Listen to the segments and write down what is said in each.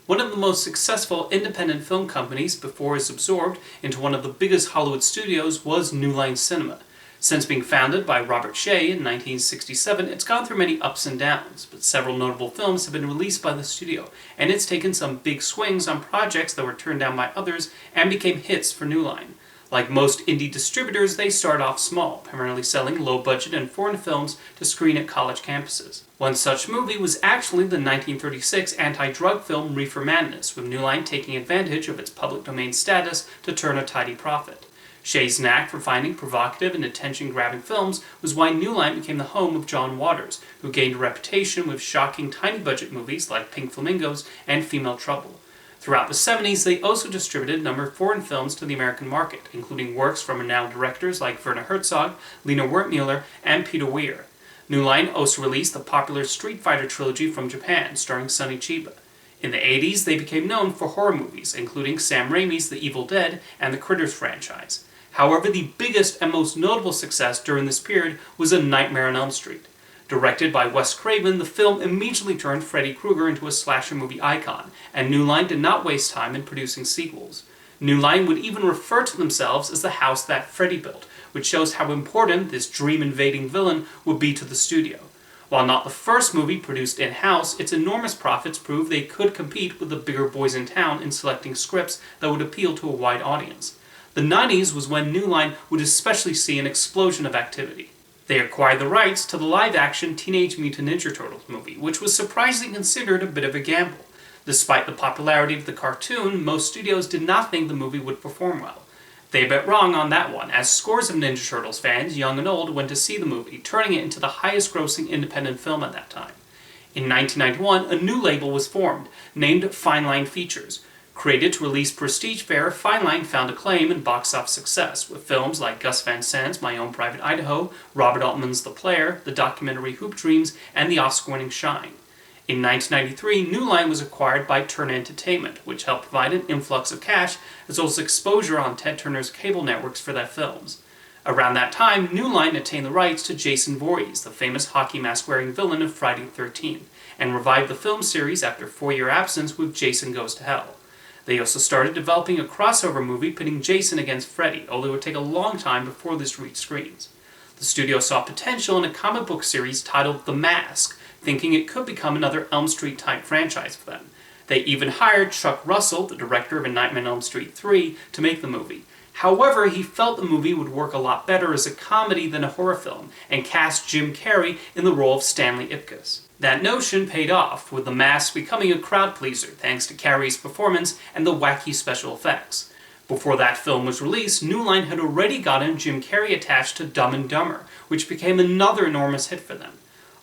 one of the most successful independent film companies before it was absorbed into one of the biggest Hollywood studios was New Line Cinema. Since being founded by Robert Shaye in 1967, it's gone through many ups and downs, but several notable films have been released by the studio, and it's taken some big swings on projects that were turned down by others and became hits for New Line. Like most indie distributors, they start off small, primarily selling low-budget and foreign films to screen at college campuses. One such movie was actually the 1936 anti-drug film Reefer Madness, with New Line taking advantage of its public domain status to turn a tidy profit. Shaye's knack for finding provocative and attention-grabbing films was why New Line became the home of John Waters, who gained a reputation with shocking tiny-budget movies like Pink Flamingos and Female Trouble. Throughout the 70s, they also distributed a number of foreign films to the American market, including works from renowned directors like Werner Herzog, Lina Wertmuller, and Peter Weir. New Line also released the popular Street Fighter trilogy from Japan, starring Sonny Chiba. In the 80s, they became known for horror movies, including Sam Raimi's The Evil Dead and the Critters franchise. However, the biggest and most notable success during this period was A Nightmare on Elm Street. Directed by Wes Craven, the film immediately turned Freddy Krueger into a slasher movie icon, and New Line did not waste time in producing sequels. New Line would even refer to themselves as the house that Freddy built, which shows how important this dream-invading villain would be to the studio. While not the first movie produced in-house, its enormous profits proved they could compete with the bigger boys in town in selecting scripts that would appeal to a wide audience. The 90s was when New Line would especially see an explosion of activity. They acquired the rights to the live-action Teenage Mutant Ninja Turtles movie, which was surprisingly considered a bit of a gamble. Despite the popularity of the cartoon, most studios did not think the movie would perform well. They bet wrong on that one, as scores of Ninja Turtles fans, young and old, went to see the movie, turning it into the highest-grossing independent film at that time. In 1991, a new label was formed, named Fine Line Features. Created to release prestige fare, Fine Line found acclaim and box office success, with films like Gus Van Sant's My Own Private Idaho, Robert Altman's The Player, the documentary Hoop Dreams, and the Oscar-winning Shine. In 1993, New Line was acquired by Turner Entertainment, which helped provide an influx of cash, as well as exposure on Ted Turner's cable networks for their films. Around that time, New Line attained the rights to Jason Voorhees, the famous hockey mask-wearing villain of Friday the 13th, and revived the film series after a 4-year absence with Jason Goes to Hell. They also started developing a crossover movie pitting Jason against Freddy, although it would take a long time before this reached screens. The studio saw potential in a comic book series titled The Mask, thinking it could become another Elm Street-type franchise for them. They even hired Chuck Russell, the director of A Nightmare on Elm Street 3, to make the movie. However, he felt the movie would work a lot better as a comedy than a horror film, and cast Jim Carrey in the role of Stanley Ipkiss. That notion paid off, with The Mask becoming a crowd-pleaser thanks to Carrey's performance and the wacky special effects. Before that film was released, New Line had already gotten Jim Carrey attached to Dumb and Dumber, which became another enormous hit for them.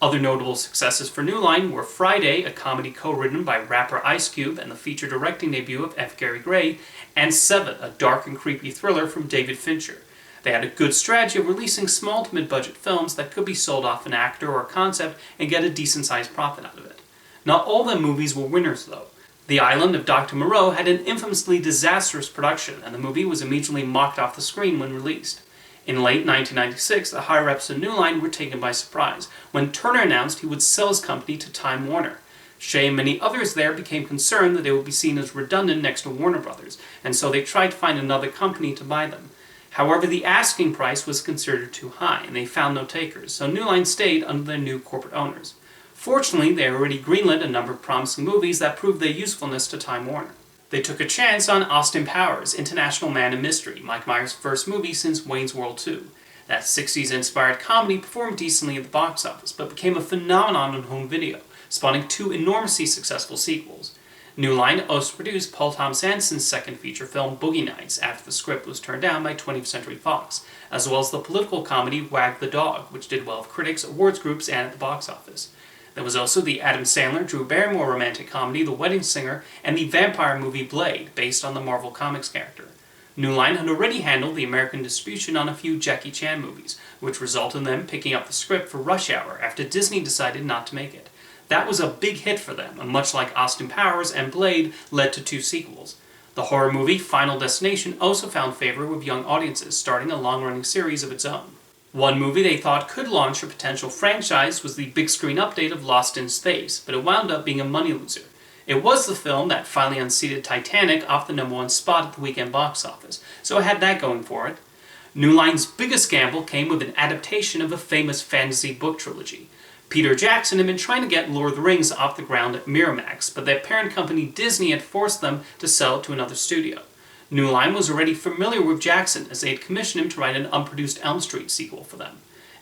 Other notable successes for New Line were Friday, a comedy co-written by rapper Ice Cube and the feature directing debut of F. Gary Gray, and Seven, a dark and creepy thriller from David Fincher. They had a good strategy of releasing small to mid-budget films that could be sold off an actor or a concept and get a decent-sized profit out of it. Not all their movies were winners, though. The Island of Dr. Moreau had an infamously disastrous production, and the movie was immediately mocked off the screen when released. In late 1996, the higher-ups of New Line were taken by surprise when Turner announced he would sell his company to Time Warner. Shaye and many others there became concerned that they would be seen as redundant next to Warner Brothers, and so they tried to find another company to buy them. However, the asking price was considered too high, and they found no takers, so New Line stayed under their new corporate owners. Fortunately, they already greenlit a number of promising movies that proved their usefulness to Time Warner. They took a chance on Austin Powers, International Man of Mystery, Mike Myers' first movie since Wayne's World 2. That 60s-inspired comedy performed decently at the box office, but became a phenomenon on home video, spawning 2 enormously successful sequels. New Line also produced Paul Thomas Anderson's second feature film, Boogie Nights, after the script was turned down by 20th Century Fox, as well as the political comedy Wag the Dog, which did well with critics, awards groups, and at the box office. There was also the Adam Sandler, Drew Barrymore romantic comedy The Wedding Singer, and the vampire movie Blade, based on the Marvel Comics character. New Line had already handled the American distribution on a few Jackie Chan movies, which resulted in them picking up the script for Rush Hour after Disney decided not to make it. That was a big hit for them, and much like Austin Powers and Blade, led to 2 sequels. The horror movie Final Destination also found favor with young audiences, starting a long-running series of its own. One movie they thought could launch a potential franchise was the big screen update of Lost in Space, but it wound up being a money loser. It was the film that finally unseated Titanic off the #1 spot at the weekend box office, so it had that going for it. New Line's biggest gamble came with an adaptation of a famous fantasy book trilogy. Peter Jackson had been trying to get Lord of the Rings off the ground at Miramax, but their parent company Disney had forced them to sell it to another studio. New Line was already familiar with Jackson, as they had commissioned him to write an unproduced Elm Street sequel for them.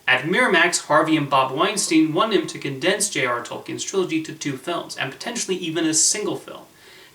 At Miramax, Harvey and Bob Weinstein wanted him to condense J.R.R. Tolkien's trilogy to 2 films, and potentially even a single film.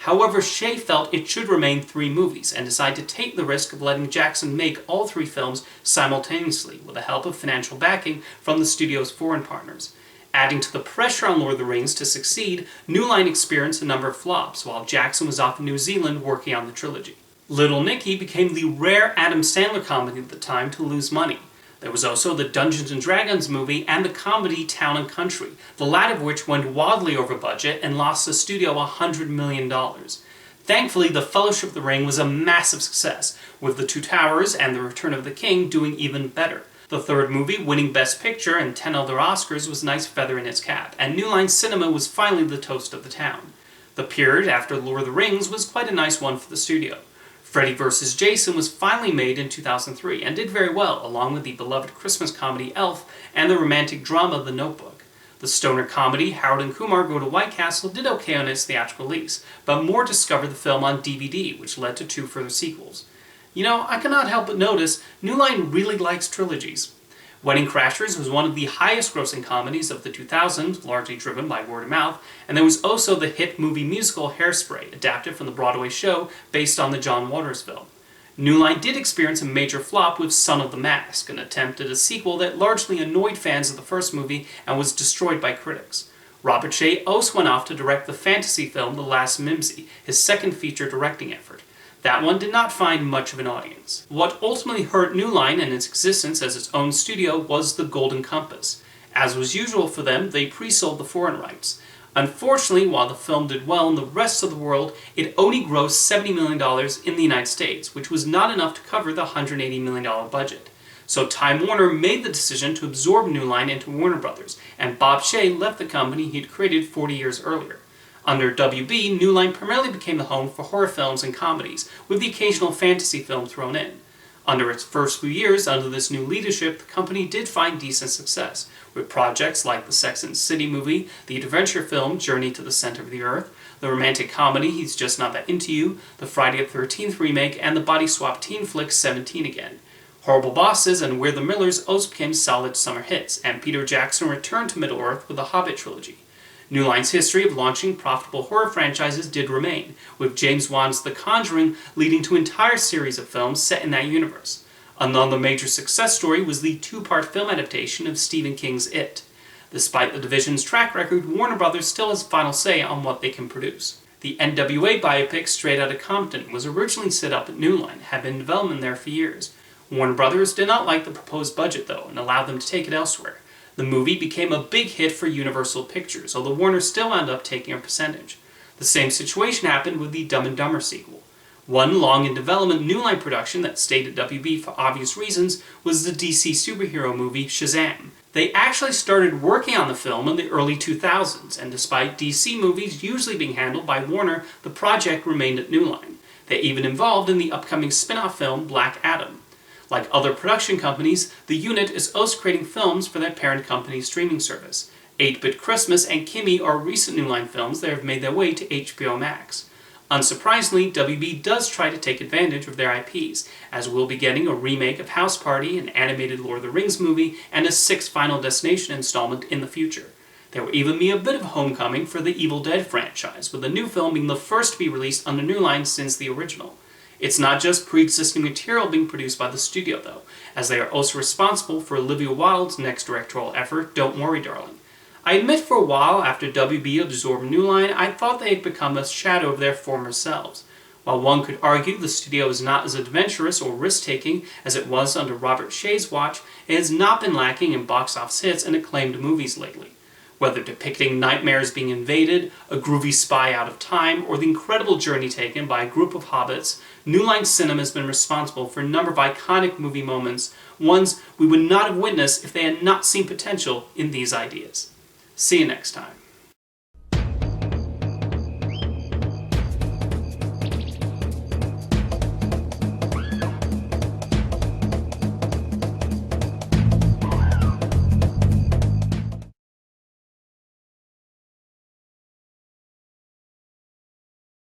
However, Shea felt it should remain 3 movies, and decided to take the risk of letting Jackson make all 3 films simultaneously, with the help of financial backing from the studio's foreign partners. Adding to the pressure on Lord of the Rings to succeed, New Line experienced a number of flops, while Jackson was off in New Zealand working on the trilogy. Little Nicky became the rare Adam Sandler comedy at the time to lose money. There was also the Dungeons & Dragons movie and the comedy Town & Country, the latter of which went wildly over budget and lost the studio $100 million. Thankfully, The Fellowship of the Ring was a massive success, with The Two Towers and The Return of the King doing even better. The third movie, winning Best Picture and 10 other Oscars, was a nice feather in its cap, and New Line Cinema was finally the toast of the town. The period after Lord of the Rings was quite a nice one for the studio. Freddy vs. Jason was finally made in 2003 and did very well, along with the beloved Christmas comedy Elf and the romantic drama The Notebook. The stoner comedy Harold and Kumar Go to White Castle did okay on its theatrical release, but more discovered the film on DVD, which led to 2 further sequels. You know, I cannot help but notice New Line really likes trilogies. Wedding Crashers was one of the highest-grossing comedies of the 2000s, largely driven by word of mouth, and there was also the hit movie musical Hairspray, adapted from the Broadway show based on the John Waters film. New Line did experience a major flop with Son of the Mask, an attempt at a sequel that largely annoyed fans of the first movie and was destroyed by critics. Robert Shea also went off to direct the fantasy film The Last Mimsy, his second feature directing effort. That one did not find much of an audience. What ultimately hurt New Line and its existence as its own studio was the Golden Compass. As was usual for them, they pre-sold the foreign rights. Unfortunately, while the film did well in the rest of the world, it only grossed $70 million in the United States, which was not enough to cover the $180 million budget. So Time Warner made the decision to absorb New Line into Warner Brothers, and Bob Shea left the company he'd created 40 years earlier. Under WB, New Line primarily became the home for horror films and comedies, with the occasional fantasy film thrown in. Under its first few years under this new leadership, the company did find decent success, with projects like the Sex and the City movie, the adventure film Journey to the Center of the Earth, the romantic comedy He's Just Not That Into You, the Friday the 13th remake, and the body swap teen flick 17 Again. Horrible Bosses and We're the Millers also became solid summer hits, and Peter Jackson returned to Middle-earth with the Hobbit trilogy. New Line's history of launching profitable horror franchises did remain, with James Wan's The Conjuring leading to an entire series of films set in that universe. Another major success story was the 2-part film adaptation of Stephen King's It. Despite the division's track record, Warner Brothers still has final say on what they can produce. The NWA biopic Straight Outta Compton was originally set up at New Line, had been in development there for years. Warner Brothers did not like the proposed budget though, and allowed them to take it elsewhere. The movie became a big hit for Universal Pictures, although Warner still ended up taking a percentage. The same situation happened with the Dumb and Dumber sequel. One long-in-development New Line production that stayed at WB for obvious reasons was the DC superhero movie Shazam. They actually started working on the film in the early 2000s, and despite DC movies usually being handled by Warner, the project remained at New Line. They even involved in the upcoming spin-off film Black Adam. Like other production companies, the unit is also creating films for their parent company's streaming service. 8-Bit Christmas and Kimmy are recent New Line films that have made their way to HBO Max. Unsurprisingly, WB does try to take advantage of their IPs, as we'll be getting a remake of House Party, an animated Lord of the Rings movie, and a 6th Final Destination installment in the future. There will even be a bit of homecoming for the Evil Dead franchise, with the new film being the first to be released under New Line since the original. It's not just pre-existing material being produced by the studio, though, as they are also responsible for Olivia Wilde's next directorial effort, Don't Worry Darling. I admit for a while, after WB absorbed New Line, I thought they had become a shadow of their former selves. While one could argue the studio is not as adventurous or risk-taking as it was under Robert Shea's watch, it has not been lacking in box office hits and acclaimed movies lately. Whether depicting nightmares being invaded, a groovy spy out of time, or the incredible journey taken by a group of hobbits, New Line Cinema has been responsible for a number of iconic movie moments, ones we would not have witnessed if they had not seen potential in these ideas. See you next time.